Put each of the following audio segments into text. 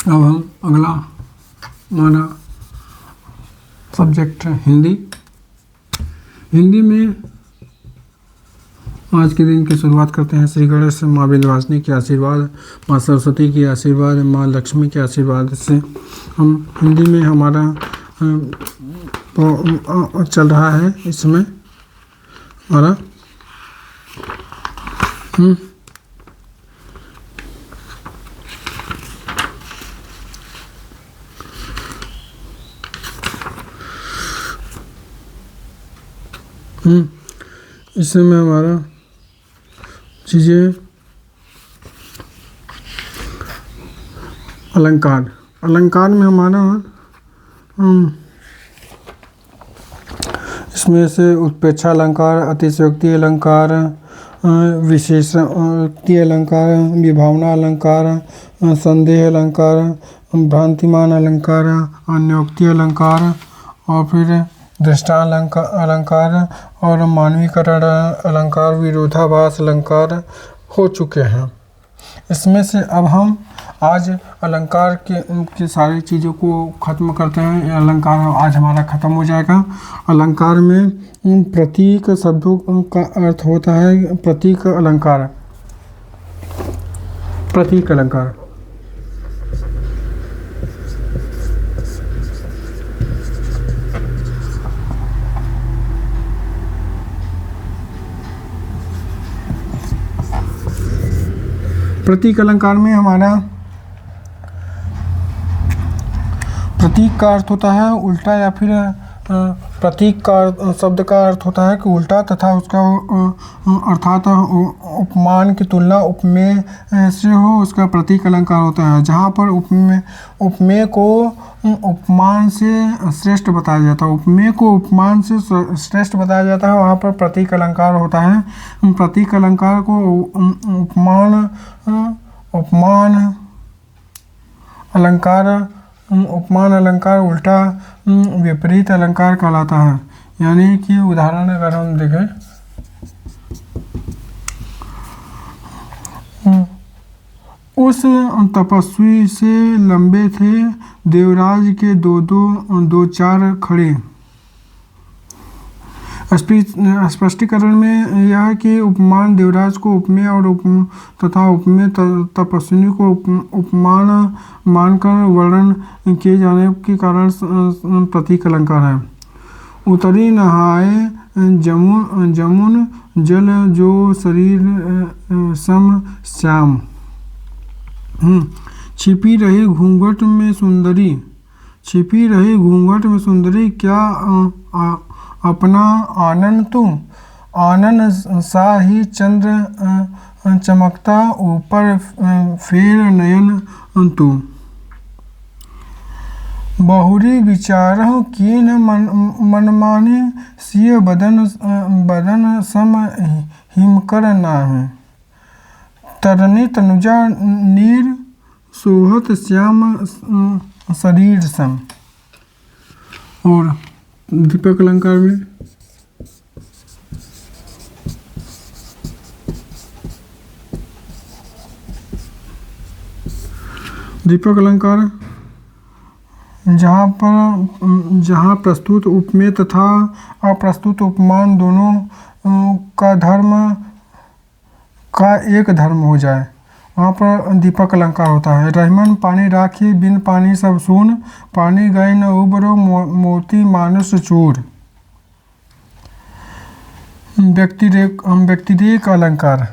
अब हम अगला हमारा सब्जेक्ट है हिंदी। हिंदी में आज के दिन की शुरुआत करते हैं श्री गणेश माँ विंध्यवासिनी के आशीर्वाद, माँ सरस्वती के आशीर्वाद, माँ लक्ष्मी के आशीर्वाद से हम हिंदी में हमारा चल रहा है इस समय हमारा इस समय हमारा चीज़ें अलंकार। अलंकार में हमारा इसमें से उत्प्रेक्षा अलंकार, अतिशयोक्ति अलंकार, विशेषणोक्ति अलंकार, विभावना अलंकार, संदेह अलंकार, भ्रांतिमान अलंकार, अन्योक्ति अलंकार और फिर दृष्टांत अलंकार और मानवीकरण अलंकार, विरोधाभास अलंकार हो चुके हैं। इसमें से अब हम आज अलंकार के सारी चीज़ों को ख़त्म करते हैं। अलंकार आज हमारा ख़त्म हो जाएगा। अलंकार में प्रतीक शब्दों का अर्थ होता है प्रतीक अलंकार। प्रतीक अलंकार प्रतीक अलंकार में हमारा प्रतीक का अर्थ होता है उल्टा या फिर प्रतीक का शब्द का अर्थ होता है कि उल्टा तथा उसका अर्थात उपमान की तुलना उपमेय से हो, उसका प्रतीक अलंकार होता है। जहाँ पर उपमेय को उपमान से श्रेष्ठ बताया जाता है, उपमेय को उपमान से श्रेष्ठ बताया जाता है, वहाँ पर प्रतीक अलंकार होता है। प्रतीक अलंकार को उपमान अलंकार उल्टा विपरीत अलंकार कहलाता है। यानी कि उदाहरण अगर हम देखें, उस तपस्वी से लंबे थे देवराज के दो चार खड़े। स्पष्टीकरण में यह है कि उपमान देवराज को उपमेय और तथा उपमेय तपस्विनी को उपमान मानकर वर्णन किए जाने के कारण प्रतीक अलंकार है। उतरी नहाए जमुन जल जो शरीर सम श्याम। छिपी रही घूंघट में सुंदरी क्या अपना आनंद तू। आनंद सा ही चंद्र चमकता ऊपर फेर नयन तू। बहुरी विचारहु कीन मनमाने सिय बदन सम हिमकर नाहि। तरनी तनुजा नीर सोहत श्याम शरीर सम। और दीपक अलंकार में दीपक अलंकार जहाँ प्रस्तुत उपमेय तथा अप्रस्तुत उपमान दोनों का एक धर्म हो जाए, वहाँ पर दीपक अलंकार होता है। रहीमन पानी राखी बिन पानी सब सून। पानी गए न उबरो मोती मानुष चूर। व्यक्तिरेक अलंकार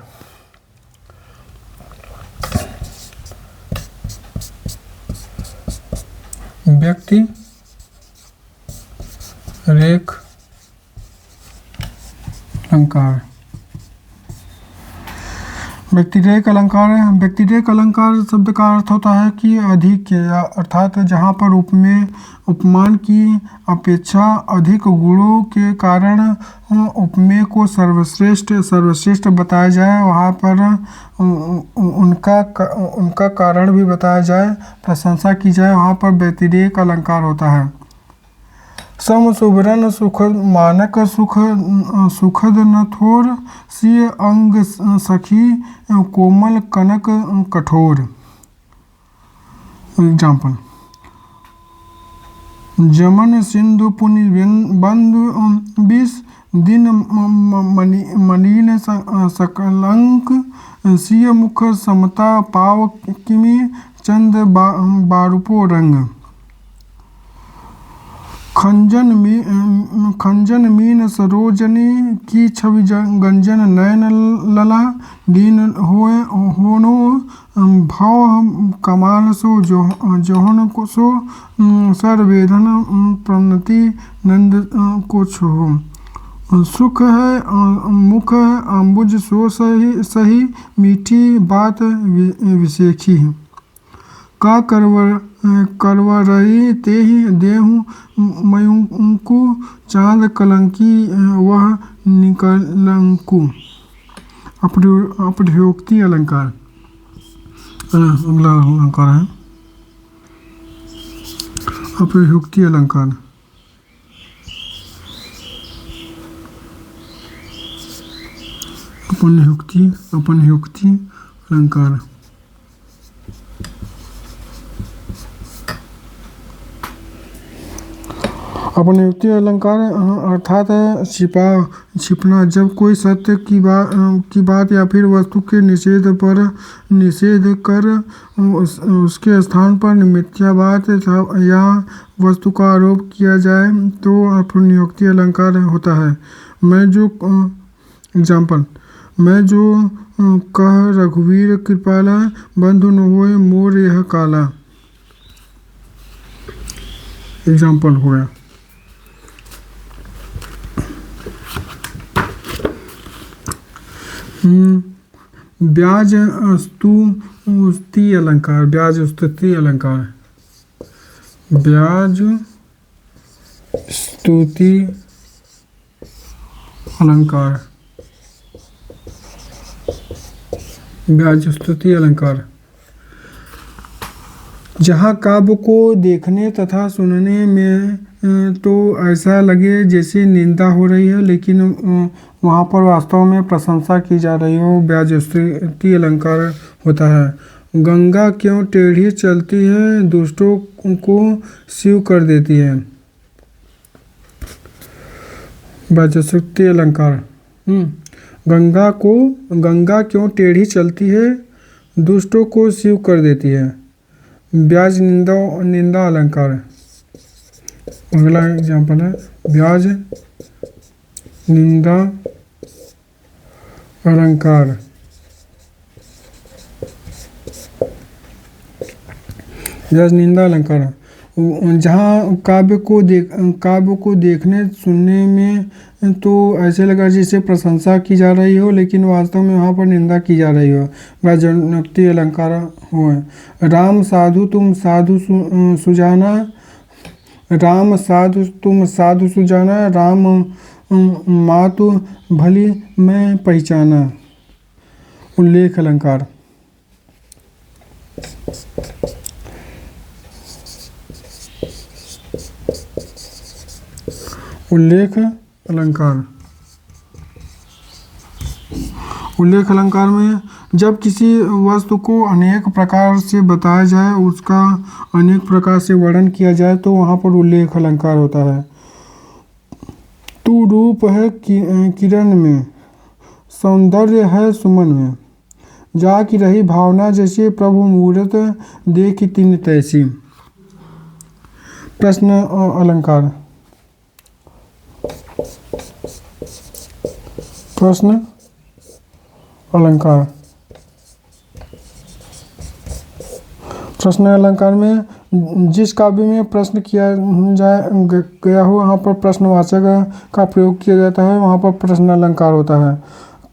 व्यक्ति रेख अलंकार। व्यक्तिरेक अलंकार शब्द का अर्थ होता है कि अधिक के, अर्थात जहाँ पर उपमान की अपेक्षा अधिक गुणों के कारण उपमेय को सर्वश्रेष्ठ बताया जाए, वहाँ पर उनका कारण भी बताया जाए, प्रशंसा की जाए, वहाँ पर व्यतिरेक अलंकार होता है। सम सुभरन सुखद मानक सुखद न थोर। सिय अंग सखी कोमल कनक कठोर। एग्जाम्पल, जमन सिंधु पुनि बंधु विष दिन मलिन सकलंक सिय मुख समता पाव किमि चंद बारूपो रंग। खंजन मीन सरोजनी की छवि गंजन नयन लला दीन होनो भाव कमाल सो जोहन को सो सर्वेधन प्रणति नंद को छो। सुख है मुख है अम्बुज सो सही मीठी बात विशेखी। का करवर रही ते ही देहु मयूंकु चांद कलंकी वह निकलंकु। अप्रयोक्ति अलंकार। अगला अलंकार है अप्रयोक्ति अलंकार। अपनयुक्ति अलंकार। अपनयुक्ति अलंकार अर्थात छिपना। जब कोई सत्य की बात या फिर वस्तु के निषेध कर उसके स्थान पर मिथ्या बात या वस्तु का आरोप किया जाए तो अपनयुक्ति अलंकार होता है। एग्जाम्पल, मैं जो कह रघुवीर कृपाला बंधु न होए मोर यह काला। एग्जाम्पल हो गया। ब्याज स्तुति अलंकार। ब्याज स्तुति अलंकार। ब्याज स्तुति अलंकार। ब्याज स्तुति अलंकार। जहाँ काव्य को देखने तथा सुनने में तो ऐसा लगे जैसे निंदा हो रही है, लेकिन वहाँ पर वास्तव में प्रशंसा की जा रही हो, ब्याज स्तुति अलंकार होता है। गंगा क्यों टेढ़ी चलती है, दुष्टों को शिव कर देती है। ब्याज स्तुति अलंकार। गंगा क्यों टेढ़ी चलती है, दुष्टों को शिव कर देती है। ब्याज निंदा अलंकार। अगला एग्जाम्पल है ब्याज निंदा अलंकार। ब्याज निंदा अलंकार। जहाँ काव्य को देखने सुनने में तो ऐसे लगा जैसे प्रशंसा की जा रही हो, लेकिन वास्तव में वहाँ पर निंदा की जा रही हो। ब्याजोक्ति अलंकार हो। राम साधु तुम साधु सुजाना। राम साधु तुम साधु सुजाना, राम मातु भली मैं पहचाना। उल्लेख अलंकार। उल्लेख अलंकार। उल्लेख अलंकार में जब किसी वस्तु को अनेक प्रकार से बताया जाए, उसका अनेक प्रकार से वर्णन किया जाए तो वहाँ पर उल्लेख अलंकार होता है। तू रूप है किरण में, सौंदर्य है सुमन में, जा की रही भावना जैसे प्रभु मूरत देख तिन तैसी। प्रश्न अलंकार। प्रश्न अलंकार। प्रश्न अलंकार में जिस काव्य में प्रश्न किया गया हो वहाँ पर प्रश्नवाचक का प्रयोग किया जाता है, वहाँ पर प्रश्न अलंकार होता है।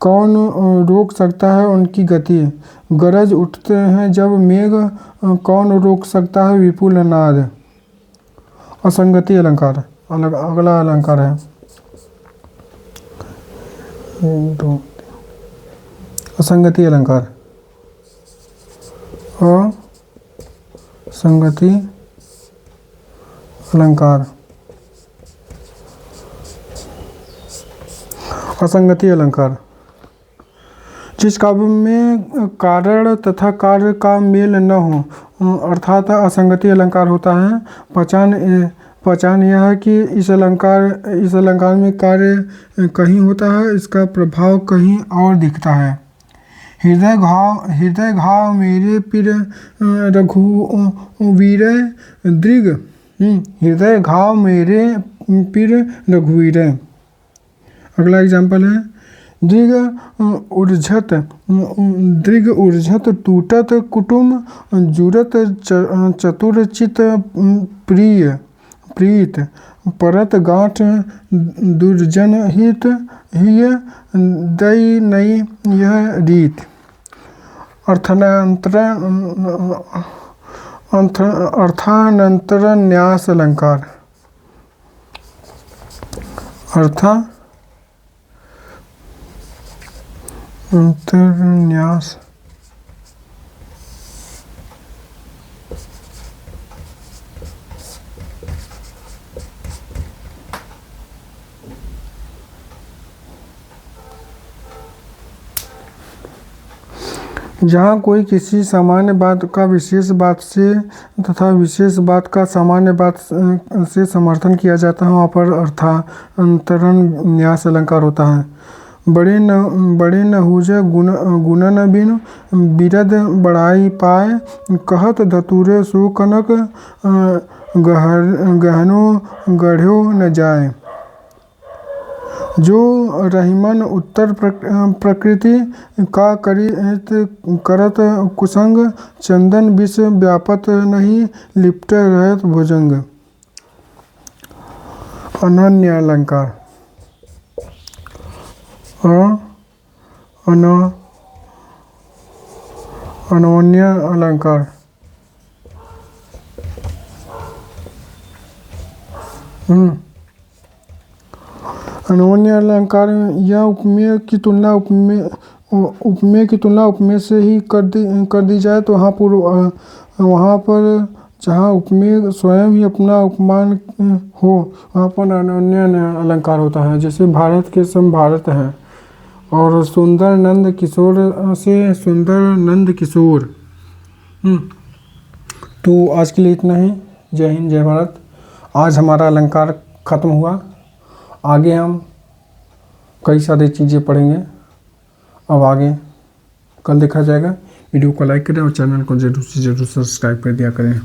कौन रोक सकता है उनकी गति, गरज उठते हैं जब मेघ, कौन रोक सकता है विपुल नाद। असंगति अलंकार। अगला अलंकार है असंगति अलंकार। असंगति अलंकार। असंगति अलंकार। जिस काव्य में कारण तथा कार्य का मेल न हो अर्थात असंगति अलंकार होता है। पहचान यह है कि इस अलंकार में कार्य कहीं होता है, इसका प्रभाव कहीं और दिखता है। हृदय घाव मेरे पीर रघुवीर दृग। हृदय घाव मेरे पीर रघुवीर। अगला एग्जाम्पल है दृग ऊर्झत टूटत कुटुम जुरत चतुर चित प्रीत परत गांठ दुर्जन हित हिय दई नई यह रीत। अर्थानंतर न्यास अलंकार। अंतरन्यास जहाँ कोई किसी सामान्य बात का विशेष बात से तथा विशेष बात का सामान्य बात से समर्थन किया जाता है, वहाँ पर अर्थांतरण न्यास अलंकार होता है। बड़े नहुजे गुणन बिन बिरद बड़ाई पाए कहत धतुरे सो कनक गहनो गढ़्यो न जाए। जो रहीमन उत्तर प्रकृति का करत कुसंग चंदन विष व्यापत नहीं लिपट रहत भुजंग। अनन्य अलंकार। अनन्य अलंकार अनन्य अलंकार यह उपमेय की तुलना उपमेय से ही कर दी जाए तो वहाँ पर जहाँ उपमेय स्वयं ही अपना उपमान हो, वहाँ पर अनन्य अलंकार होता है। जैसे भारत के सम भारत है और सुंदर नंद किशोर से सुंदर नंद किशोर। तो आज के लिए इतना ही। जय हिंद, जय भारत। आज हमारा अलंकार ख़त्म हुआ। आगे हम कई सारी चीज़ें पढ़ेंगे। अब आगे कल देखा जाएगा। वीडियो को लाइक करें और चैनल को ज़रूर से ज़रूर सब्सक्राइब कर दिया करें।